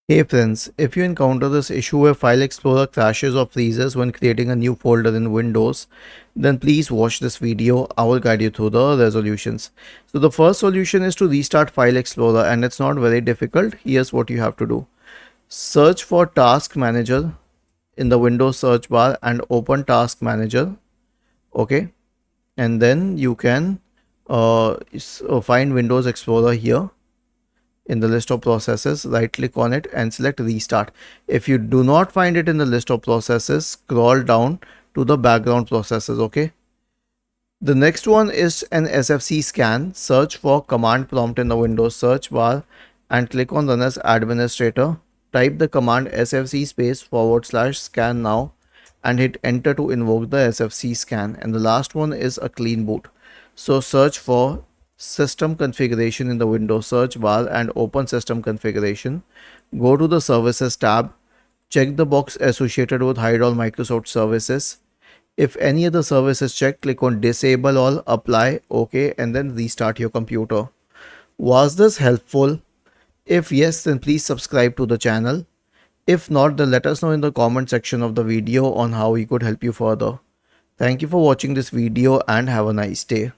Hey friends, if you encounter this issue where File Explorer crashes or freezes when creating a new folder in Windows, then please watch this video. I will guide you through the resolutions. So the first solution is to restart File Explorer, and it's not very difficult. Here's what you have to do. Search for Task Manager in the Windows search bar and open Task Manager. Okay, and then you can find Windows Explorer here. In the list of processes, right click on it and select restart. If you do not find it in the list of processes, scroll down to the background processes. Okay, the next one is an SFC scan. Search for command prompt in the Windows search bar and click on run as administrator. Type the command sfc /scan now and hit enter to invoke the SFC scan. And the last one is a clean boot. So search for system configuration in the Windows search bar and open system configuration. Go to the services tab. Check the box associated with hide all Microsoft services. If any other service is checked, click on disable all, apply, OK, and then restart your computer. Was this helpful? If yes, then please subscribe to the channel. If not, then let us know in the comment section of the video on how we could help you further. Thank you for watching this video and have a nice day.